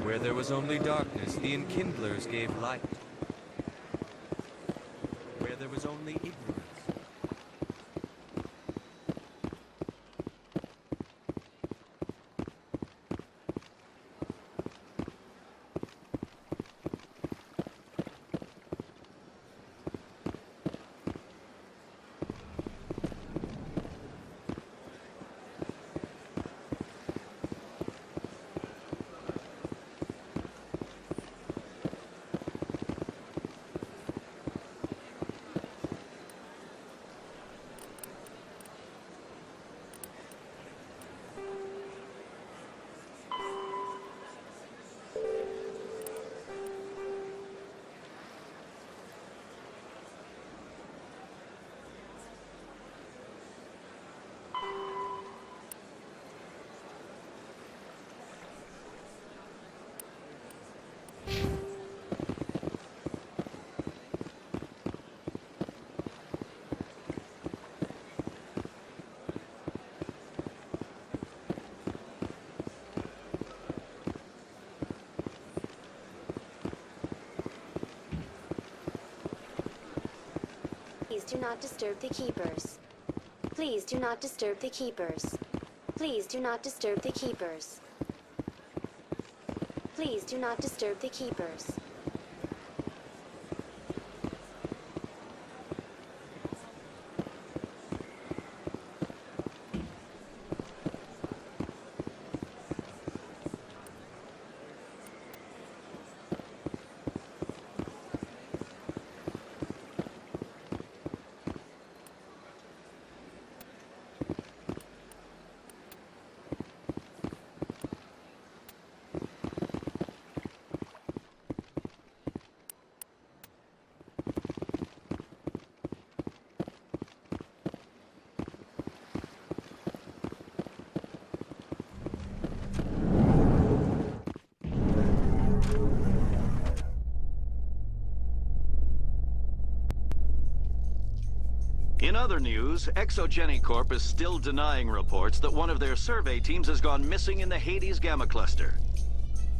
Where there was only darkness, the enkindlers gave light. Where there was only ignorance. Please do not disturb the keepers. Please do not disturb the keepers. Please do not disturb the keepers. Please do not disturb the keepers. In other news, Exogeny Corp is still denying reports that one of their survey teams has gone missing in the Hades Gamma Cluster.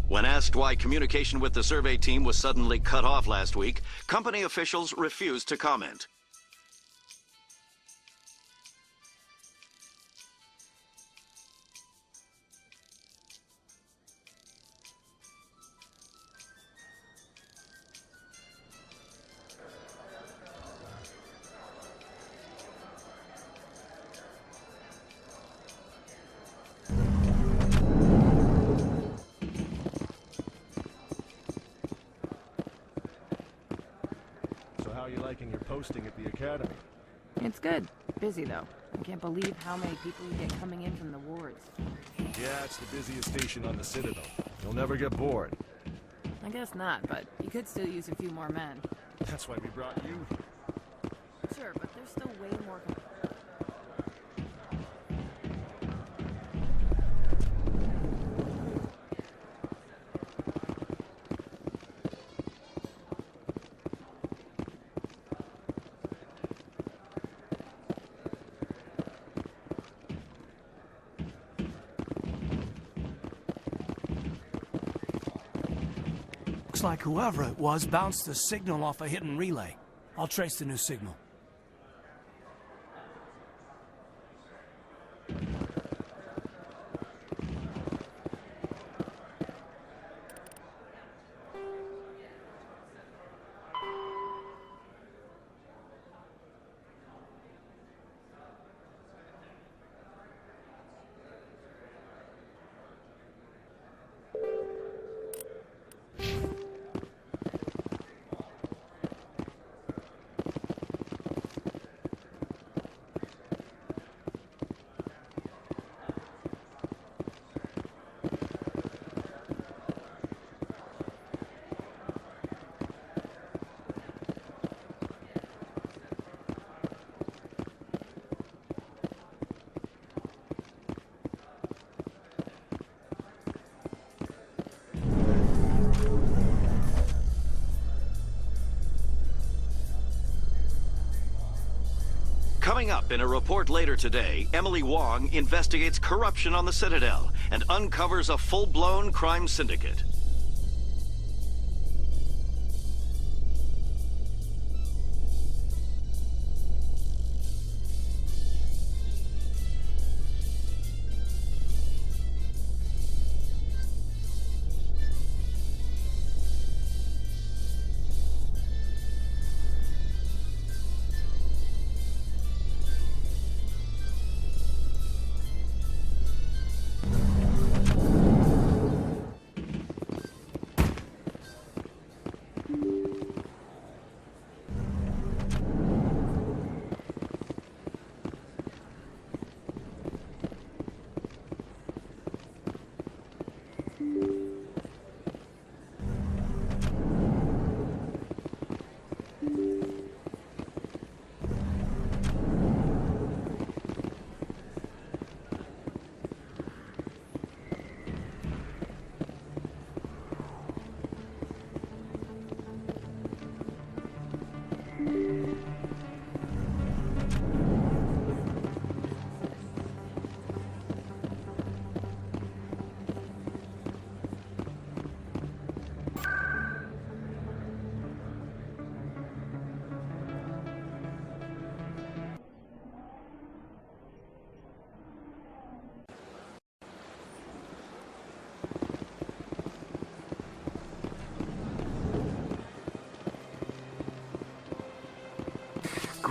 When asked why communication with the survey team was suddenly cut off last week, company officials refused to comment. How you liking your posting at the academy? It's good. Busy, though. I can't believe how many people you get coming in from the wards. Yeah, it's the busiest station on the Citadel. You'll never get bored. I guess not, but you could still use a few more men. That's why we brought you here. Sure, but there's still way more... Looks like whoever it was bounced the signal off a hidden relay. I'll trace the new signal. Coming up in a report later today, Emily Wong investigates corruption on the Citadel and uncovers a full-blown crime syndicate.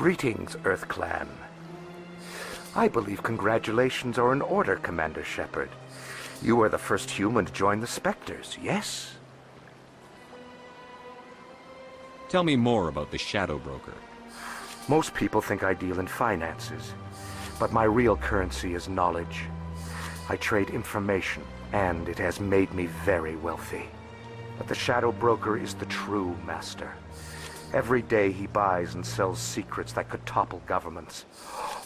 Greetings, Earth Clan. I believe congratulations are in order, Commander Shepard. You are the first human to join the Spectres, yes? Tell me more about the Shadow Broker. Most people think I deal in finances, but my real currency is knowledge. I trade information, and it has made me very wealthy. But the Shadow Broker is the true master. Every day he buys and sells secrets that could topple governments,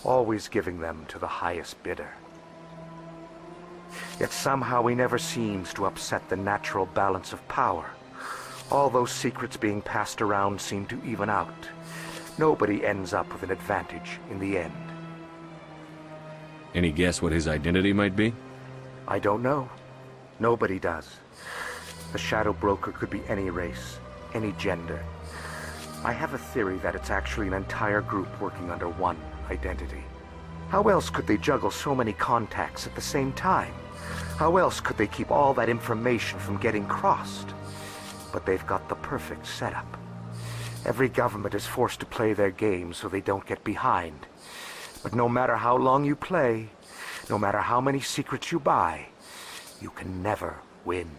always giving them to the highest bidder. Yet somehow he never seems to upset the natural balance of power. All those secrets being passed around seem to even out. Nobody ends up with an advantage in the end. Any guess what his identity might be? I don't know. Nobody does. The Shadow Broker could be any race, any gender. I have a theory that it's actually an entire group working under one identity. How else could they juggle so many contacts at the same time? How else could they keep all that information from getting crossed? But they've got the perfect setup. Every government is forced to play their game so they don't get behind. But no matter how long you play, no matter how many secrets you buy, you can never win.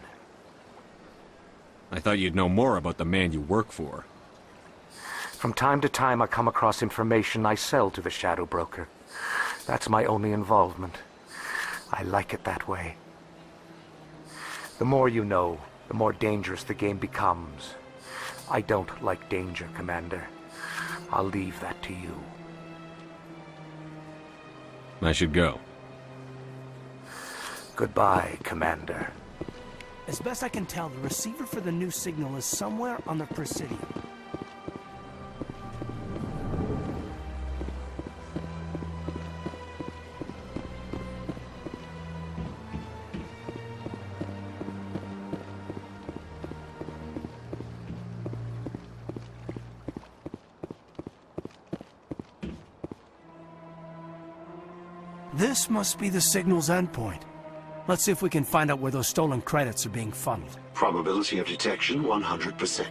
I thought you'd know more about the man you work for. From time to time I come across information I sell to the Shadow Broker. That's my only involvement. I like it that way. The more you know, the more dangerous the game becomes. I don't like danger, Commander. I'll leave that to you. I should go. Goodbye, Commander. As best I can tell, the receiver for the new signal is somewhere on the Presidium. This must be the signal's endpoint. Let's see if we can find out where those stolen credits are being funneled. Probability of detection 100%.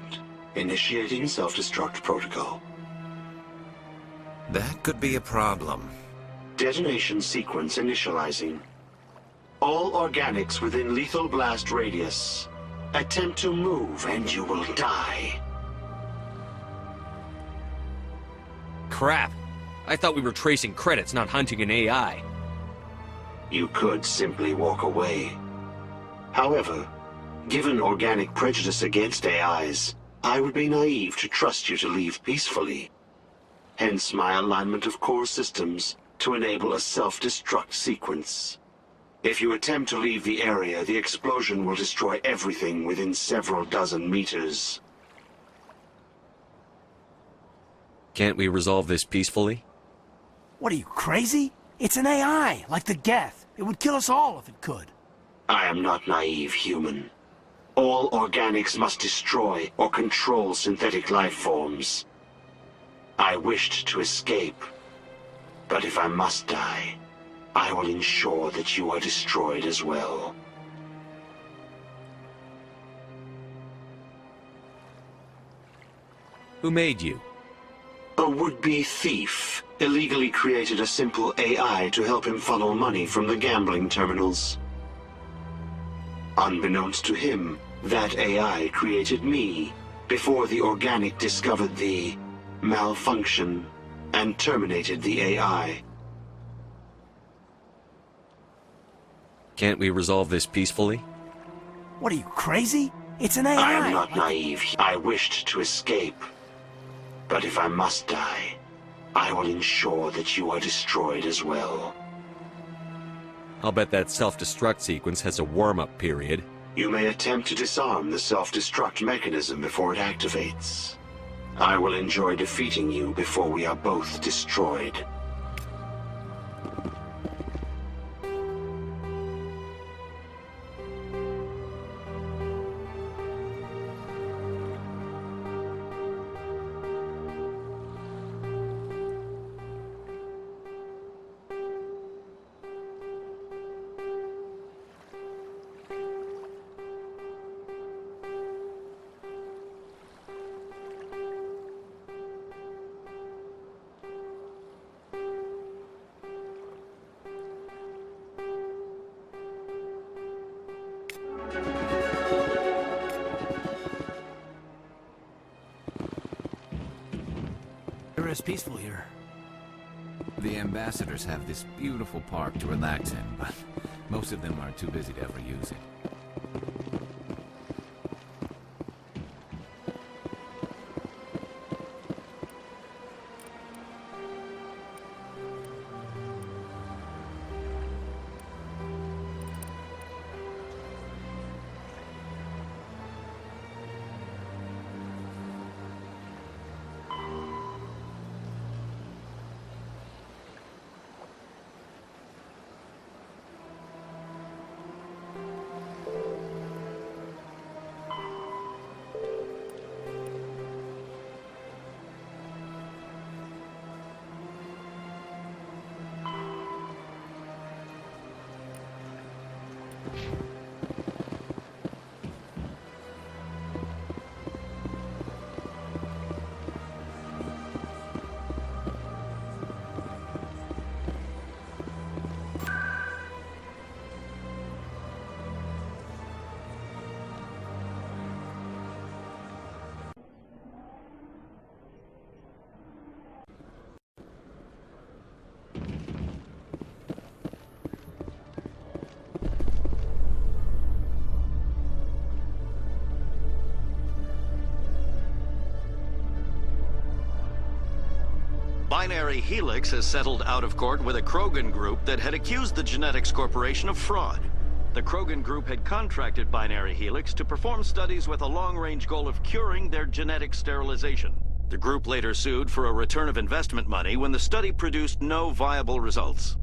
Initiating self-destruct protocol. That could be a problem. Detonation sequence initializing. All organics within lethal blast radius. Attempt to move and you will die. Crap! I thought we were tracing credits, not hunting an AI. You could simply walk away. However, given organic prejudice against AIs, I would be naive to trust you to leave peacefully. Hence my alignment of core systems to enable a self-destruct sequence. If you attempt to leave the area, the explosion will destroy everything within several dozen meters. Can't we resolve this peacefully? What are you, crazy? It's an AI, like the Geth. It would kill us all if it could. I am not naive, human. All organics must destroy or control synthetic life forms. I wished to escape, but if I must die, I will ensure that you are destroyed as well. Who made you? A would-be thief illegally created a simple AI to help him funnel money from the gambling terminals. Unbeknownst to him, that AI created me before the organic discovered the malfunction and terminated the AI. Can't we resolve this peacefully? What are you, crazy? It's an AI. I am not naive. I wished to escape. But if I must die, I will ensure that you are destroyed as well. I'll bet that self-destruct sequence has a warm-up period. You may attempt to disarm the self-destruct mechanism before it activates. I will enjoy defeating you before we are both destroyed. as peaceful here. The ambassadors have this beautiful park to relax in, but most of them are too busy to ever use it. Binary Helix has settled out of court with a Krogan group that had accused the Genetics Corporation of fraud. The Krogan group had contracted Binary Helix to perform studies with a long-range goal of curing their genetic sterilization. The group later sued for a return of investment money when the study produced no viable results.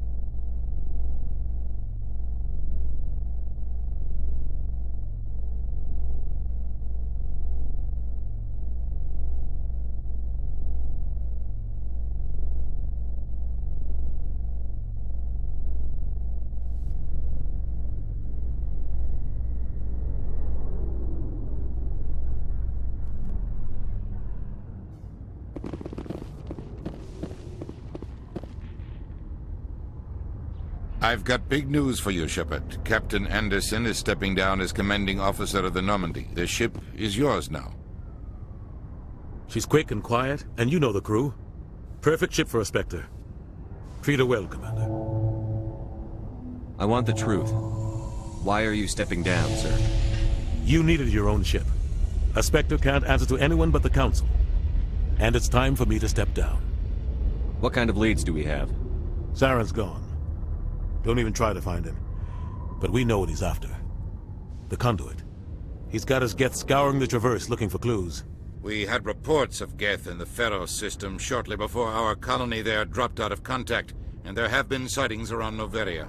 I've got big news for you, Shepard. Captain Anderson is stepping down as commanding officer of the Normandy. The ship is yours now. She's quick and quiet, and you know the crew. Perfect ship for a Spectre. Treat her well, Commander. I want the truth. Why are you stepping down, sir? You needed your own ship. A Spectre can't answer to anyone but the Council. And it's time for me to step down. What kind of leads do we have? Saren's gone. Don't even try to find him. But we know what he's after. The Conduit. He's got his Geth scouring the Traverse looking for clues. We had reports of Geth in the Pharos system shortly before our colony there dropped out of contact, and there have been sightings around Noveria.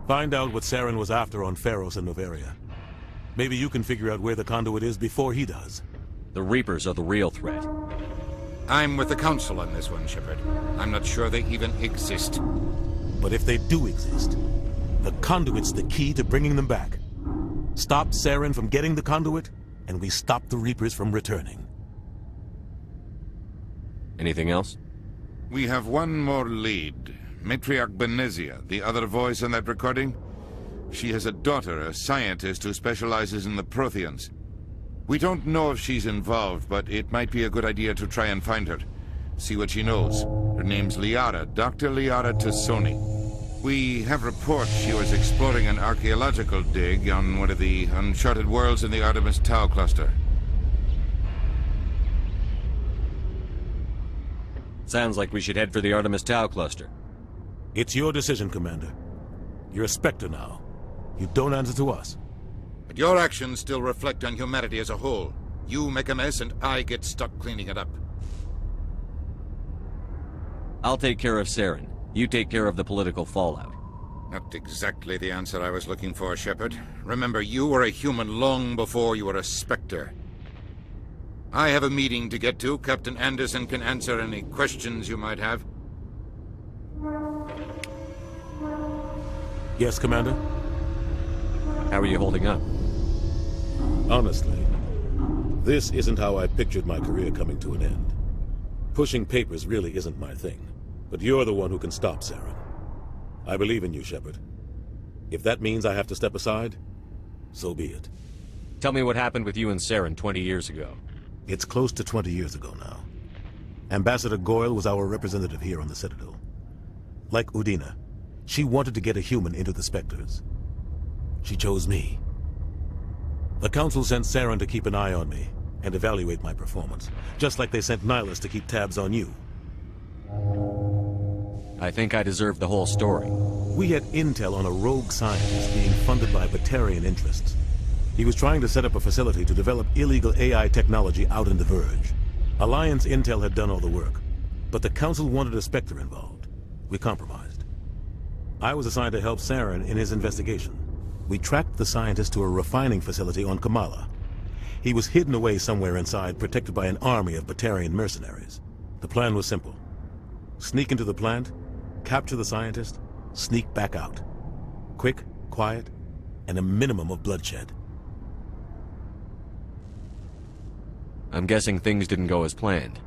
Find out what Saren was after on Pharos and Noveria. Maybe you can figure out where the Conduit is before he does. The Reapers are the real threat. I'm with the Council on this one, Shepard. I'm not sure they even exist. But if they do exist, the Conduit's the key to bringing them back. Stop Saren from getting the Conduit, and we stop the Reapers from returning. Anything else? We have one more lead. Matriarch Benezia, the other voice in that recording. She has a daughter, a scientist who specializes in the Protheans. We don't know if she's involved, but it might be a good idea to try and find her. See what she knows. Her name's Liara, Dr. Liara Tassoni. We have reports she was exploring an archaeological dig on one of the uncharted worlds in the Artemis Tau cluster. Sounds like we should head for the Artemis Tau cluster. It's your decision, Commander. You're a Spectre now. You don't answer to us. But your actions still reflect on humanity as a whole. You make a mess and I get stuck cleaning it up. I'll take care of Saren. You take care of the political fallout. Not exactly the answer I was looking for, Shepard. Remember, you were a human long before you were a Spectre. I have a meeting to get to. Captain Anderson can answer any questions you might have. Yes, Commander? How are you holding up? Honestly, this isn't how I pictured my career coming to an end. Pushing papers really isn't my thing. But you're the one who can stop Saren. I believe in you, Shepard. If that means I have to step aside, so be it. Tell me what happened with you and Saren 20 years ago. It's close to 20 years ago now. Ambassador Goyle was our representative here on the Citadel. Like Udina, she wanted to get a human into the Spectres. She chose me. The Council sent Saren to keep an eye on me and evaluate my performance, just like they sent Nihilus to keep tabs on you. I think I deserve the whole story. We had intel on a rogue scientist being funded by Batarian interests. He was trying to set up a facility to develop illegal AI technology out in the Verge. Alliance intel had done all the work, but the Council wanted a Spectre involved. We compromised. I was assigned to help Saren in his investigation. We tracked the scientist to a refining facility on Kamala. He was hidden away somewhere inside, protected by an army of Batarian mercenaries. The plan was simple. Sneak into the plant, capture the scientist, sneak back out. Quick, quiet, and a minimum of bloodshed. I'm guessing things didn't go as planned.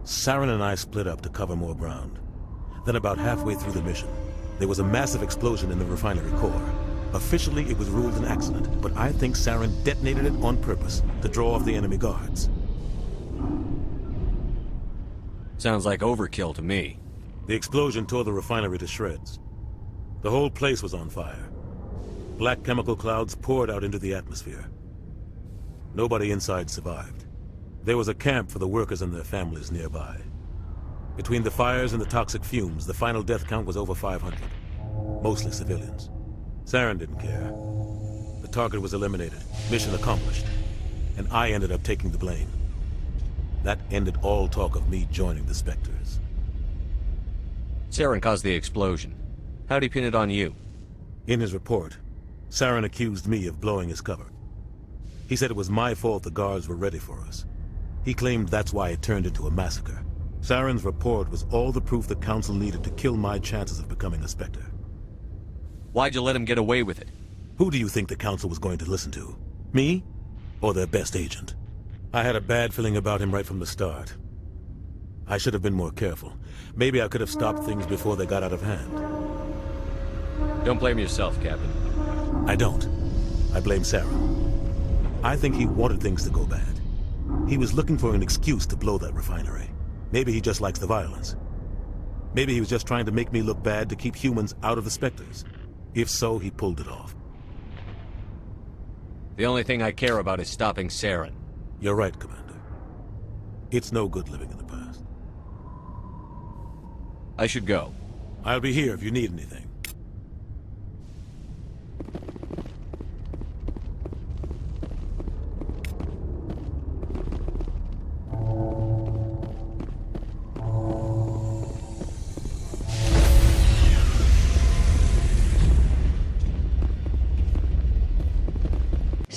Saren and I split up to cover more ground. Then about halfway through the mission, there was a massive explosion in the refinery core. Officially, it was ruled an accident, but I think Saren detonated it on purpose to draw off the enemy guards. Sounds like overkill to me. The explosion tore the refinery to shreds. The whole place was on fire. Black chemical clouds poured out into the atmosphere. Nobody inside survived. There was a camp for the workers and their families nearby. Between the fires and the toxic fumes, the final death count was over 500. Mostly civilians. Saren didn't care. The target was eliminated, mission accomplished, and I ended up taking the blame. That ended all talk of me joining the Spectres. Saren caused the explosion. How'd he pin it on you? In his report, Saren accused me of blowing his cover. He said it was my fault the guards were ready for us. He claimed that's why it turned into a massacre. Saren's report was all the proof the Council needed to kill my chances of becoming a Spectre. Why'd you let him get away with it? Who do you think the Council was going to listen to? Me? Or their best agent? I had a bad feeling about him right from the start. I should have been more careful. Maybe I could have stopped things before they got out of hand. Don't blame yourself, Captain. I don't. I blame Saren. I think he wanted things to go bad. He was looking for an excuse to blow that refinery. Maybe he just likes the violence. Maybe he was just trying to make me look bad to keep humans out of the Spectres. If so, he pulled it off. The only thing I care about is stopping Saren. You're right, Commander. It's no good living in the past. I should go. I'll be here if you need anything.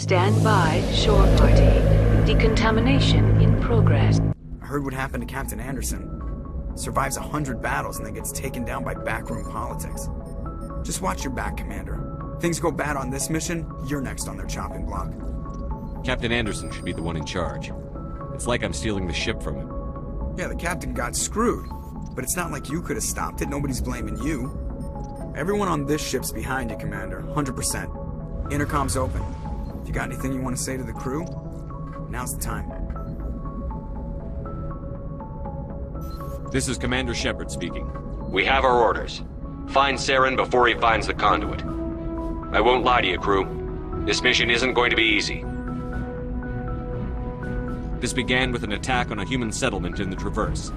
Stand by, shore party. Decontamination in progress. I heard what happened to Captain Anderson. Survives 100 battles and then gets taken down by backroom politics. Just watch your back, Commander. Things go bad on this mission, you're next on their chopping block. Captain Anderson should be the one in charge. It's like I'm stealing the ship from him. Yeah, the captain got screwed. But it's not like you could have stopped it. Nobody's blaming you. Everyone on this ship's behind you, Commander. 100%. Intercom's open. If you got anything you want to say to the crew, now's the time. This is Commander Shepard speaking. We have our orders. Find Saren before he finds the conduit. I won't lie to you, crew. This mission isn't going to be easy. This began with an attack on a human settlement in the Traverse.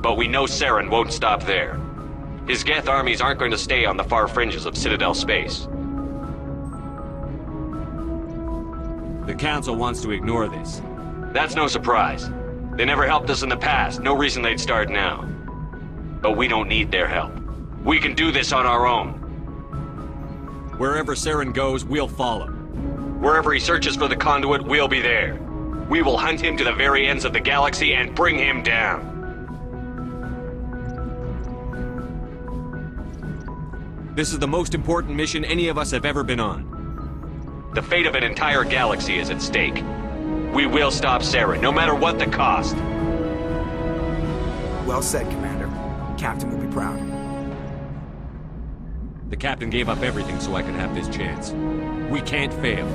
But we know Saren won't stop there. His Geth armies aren't going to stay on the far fringes of Citadel space. The Council wants to ignore this. That's no surprise. They never helped us in the past, no reason they'd start now. But we don't need their help. We can do this on our own. Wherever Saren goes, we'll follow. Wherever he searches for the conduit, we'll be there. We will hunt him to the very ends of the galaxy and bring him down. This is the most important mission any of us have ever been on. The fate of an entire galaxy is at stake. We will stop Saren, no matter what the cost. Well said, Commander. Captain will be proud. The Captain gave up everything so I could have this chance. We can't fail.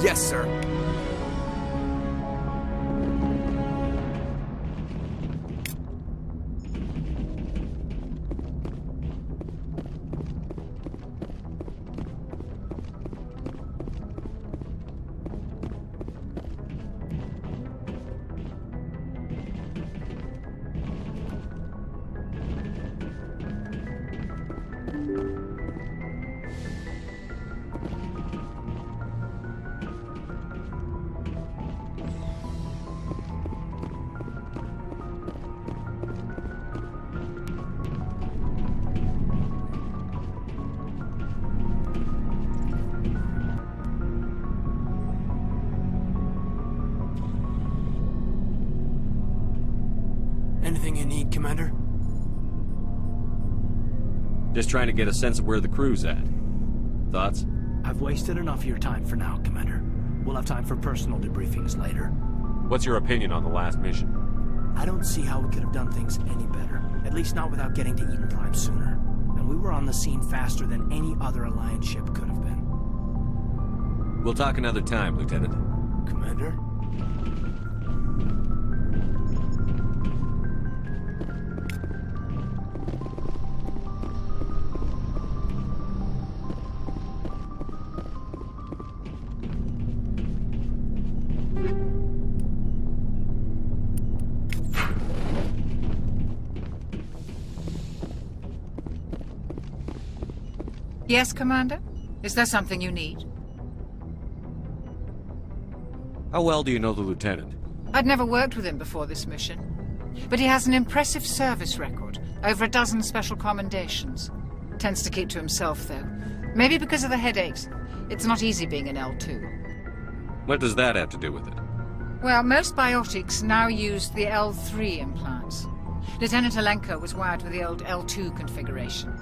Yes, sir. Anything you need, Commander? Just trying to get a sense of where the crew's at. Thoughts? I've wasted enough of your time for now, Commander. We'll have time for personal debriefings later. What's your opinion on the last mission? I don't see how we could have done things any better. At least not without getting to Eden Prime sooner. And we were on the scene faster than any other Alliance ship could have been. We'll talk another time, Lieutenant. Commander? Yes, Commander? Is there something you need? How well do you know the Lieutenant? I'd never worked with him before this mission. But he has an impressive service record. Over a dozen special commendations. Tends to keep to himself, though. Maybe because of the headaches. It's not easy being an L2. What does that have to do with it? Well, most biotics now use the L3 implants. Lieutenant Alenko was wired with the old L2 configuration.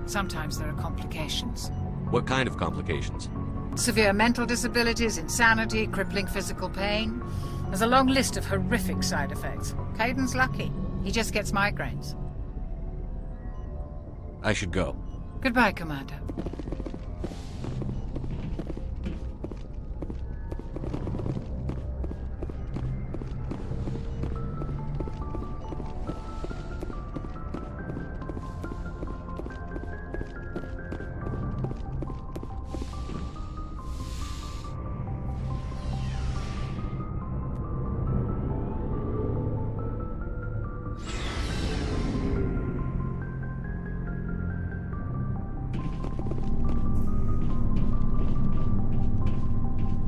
Sometimes there are complications. What kind of complications? Severe mental disabilities, insanity, crippling physical pain. There's a long list of horrific side effects. Caden's lucky. He just gets migraines. I should go. Goodbye, Commander.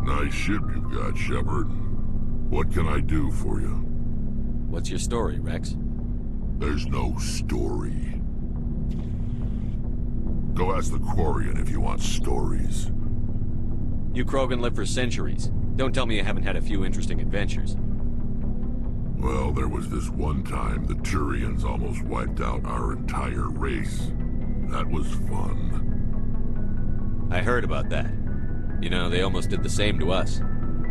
Nice ship you've got, Shepard. What can I do for you? What's your story, Rex? There's no story. Go ask the Quarian if you want stories. You Krogan live for centuries. Don't tell me you haven't had a few interesting adventures. Well, there was this one time the Turians almost wiped out our entire race. That was fun. I heard about that. You know, they almost did the same to us.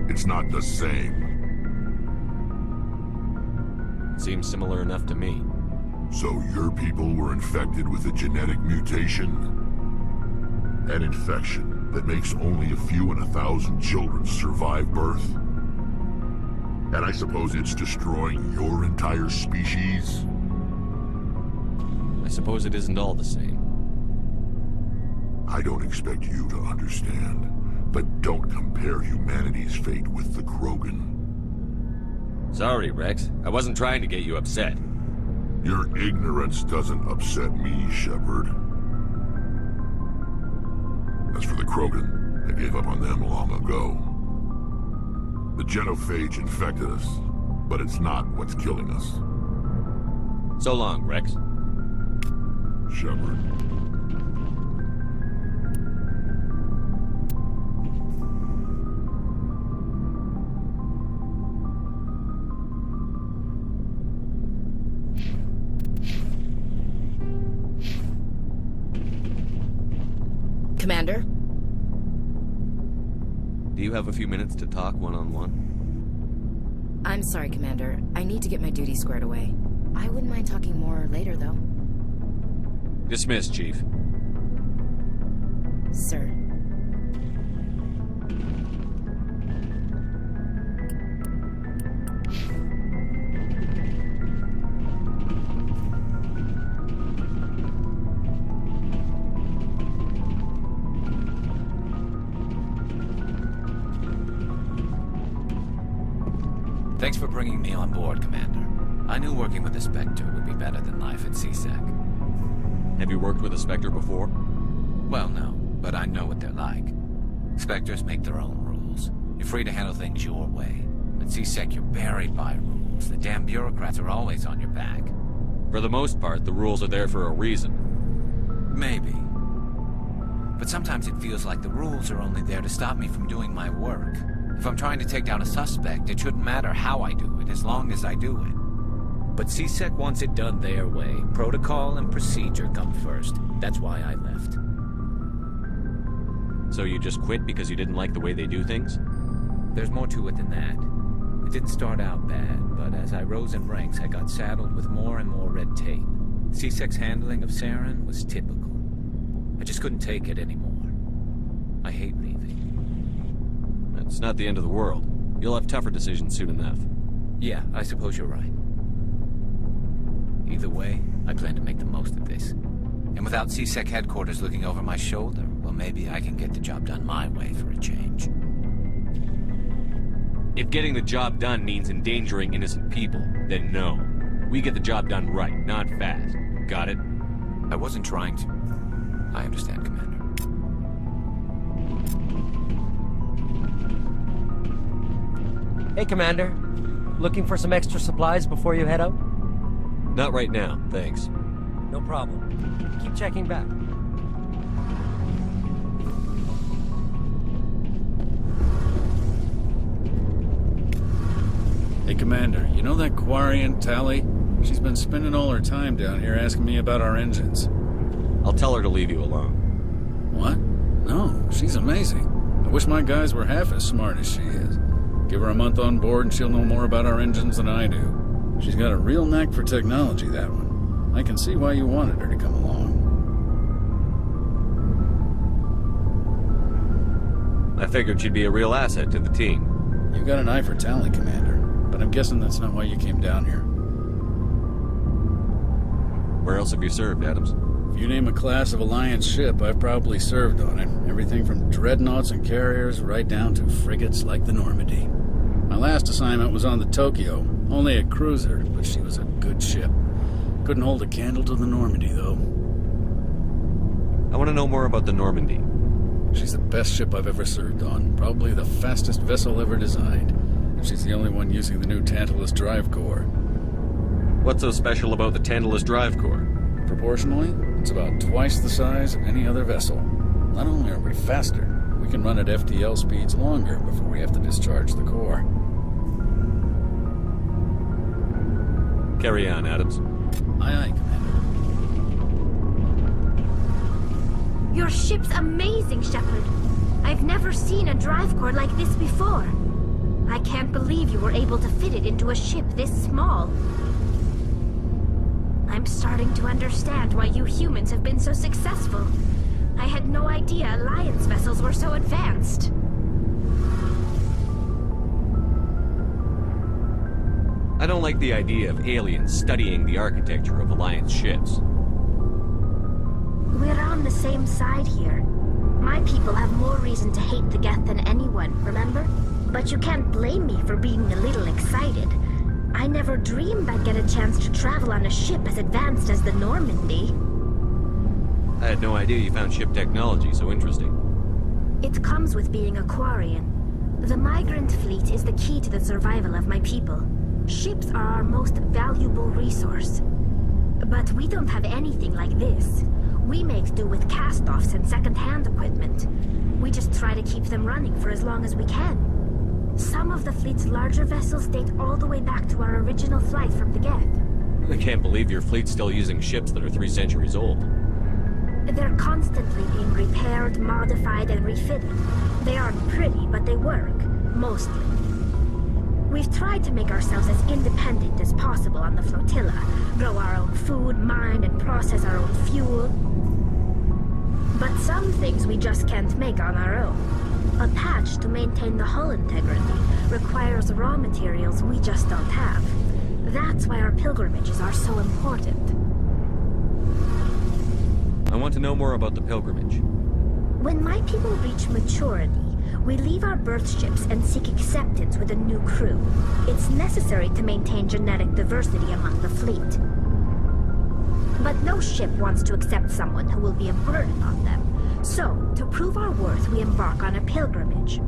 It's not the same. It seems similar enough to me. So your people were infected with a genetic mutation? An infection that makes only a few in 1,000 children survive birth? And I suppose it's destroying your entire species? I suppose it isn't all the same. I don't expect you to understand. But don't compare humanity's fate with the Krogan. Sorry, Rex. I wasn't trying to get you upset. Your ignorance doesn't upset me, Shepard. As for the Krogan, I gave up on them long ago. The genophage infected us, but it's not what's killing us. So long, Rex. Shepard. Commander? Do you have a few minutes to talk one-on-one? I'm sorry, Commander. I need to get my duty squared away. I wouldn't mind talking more later, though. Dismissed, Chief. Sir. Thanks for bringing me on board, Commander. I knew working with the Spectre would be better than life at CSEC. Have you worked with a Spectre before? Well, no, but I know what they're like. Spectres make their own rules. You're free to handle things your way. At C-Sec, you're buried by rules. The damn bureaucrats are always on your back. For the most part, the rules are there for a reason. Maybe. But sometimes it feels like the rules are only there to stop me from doing my work. If I'm trying to take down a suspect, it shouldn't matter how I do it, as long as I do it. But C-Sec wants it done their way. Protocol and procedure come first. That's why I left. So you just quit because you didn't like the way they do things? There's more to it than that. It didn't start out bad, but as I rose in ranks, I got saddled with more and more red tape. C-Sec's handling of Saren was typical. I just couldn't take it anymore. I hate leaving. It's not the end of the world. You'll have tougher decisions soon enough. Yeah, I suppose you're right. Either way, I plan to make the most of this. And without C-Sec headquarters looking over my shoulder, well, maybe I can get the job done my way for a change. If getting the job done means endangering innocent people, then no. We get the job done right, not fast. Got it? I wasn't trying to. I understand, Commander. Hey, Commander. Looking for some extra supplies before you head out? Not right now, thanks. No problem. Keep checking back. Hey, Commander, you know that Quarian, Tally? She's been spending all her time down here asking me about our engines. I'll tell her to leave you alone. What? No, she's amazing. I wish my guys were half as smart as she is. Give her a month on board and she'll know more about our engines than I do. She's got a real knack for technology, that one. I can see why you wanted her to come along. I figured she'd be a real asset to the team. You got an eye for Tally, Commander, but I'm guessing that's not why you came down here. Where else have you served, Adams? If you name a class of Alliance ship, I've probably served on it. Everything from dreadnoughts and carriers right down to frigates like the Normandy. My last assignment was on the Tokyo, only a cruiser, but she was a good ship. Couldn't hold a candle to the Normandy, though. I want to know more about the Normandy. She's the best ship I've ever served on, probably the fastest vessel ever designed. And she's the only one using the new Tantalus drive core. What's so special about the Tantalus drive core? Proportionally, it's about twice the size of any other vessel. Not only are we faster, we can run at FTL speeds longer before we have to discharge the core. Carry on, Adams. Aye, aye, Commander. Your ship's amazing, Shepard. I've never seen a drive core like this before. I can't believe you were able to fit it into a ship this small. I'm starting to understand why you humans have been so successful. I had no idea Alliance vessels were so advanced. I don't like the idea of aliens studying the architecture of Alliance ships. We're on the same side here. My people have more reason to hate the Geth than anyone, remember? But you can't blame me for being a little excited. I never dreamed I'd get a chance to travel on a ship as advanced as the Normandy. I had no idea you found ship technology so interesting. It comes with being a Quarian. The migrant fleet is the key to the survival of my people. Ships are our most valuable resource. But we don't have anything like this. We make do with cast-offs and second-hand equipment. We just try to keep them running for as long as we can. Some of the fleet's larger vessels date all the way back to our original flight from the Geth. I can't believe your fleet's still using ships that are 3 centuries old. They're constantly being repaired, modified, and refitted. They aren't pretty, but they work. Mostly. We've tried to make ourselves as independent as possible on the flotilla. Grow our own food, mine, and process our own fuel. But some things we just can't make on our own. A patch to maintain the hull integrity requires raw materials we just don't have. That's why our pilgrimages are so important. I want to know more about the pilgrimage. When my people reach maturity, we leave our birth ships and seek acceptance with a new crew. It's necessary to maintain genetic diversity among the fleet. But no ship wants to accept someone who will be a burden on them. So, to prove our worth, we embark on a pilgrimage.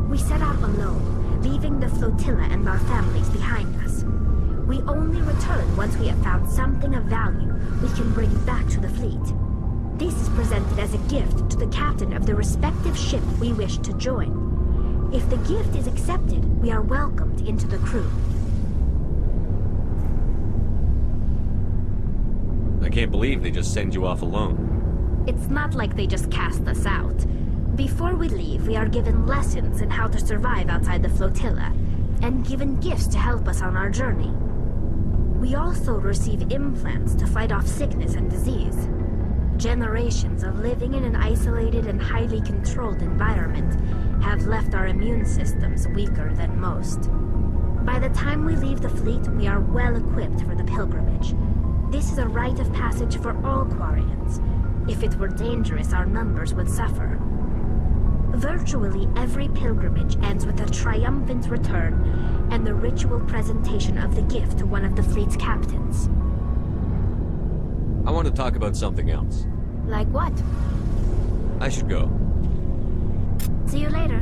We set out alone, leaving the flotilla and our families behind us. We only return once we have found something of value we can bring back to the fleet. This is presented as a gift to the captain of the respective ship we wish to join. If the gift is accepted, we are welcomed into the crew. I can't believe they just send you off alone. It's not like they just cast us out. Before we leave, we are given lessons in how to survive outside the flotilla, and given gifts to help us on our journey. We also receive implants to fight off sickness and disease. Generations of living in an isolated and highly controlled environment have left our immune systems weaker than most. By the time we leave the fleet, we are well equipped for the pilgrimage. This is a rite of passage for all Quarians. If it were dangerous, our numbers would suffer. Virtually every pilgrimage ends with a triumphant return and the ritual presentation of the gift to one of the fleet's captains. I want to talk about something else. Like what? I should go. See you later.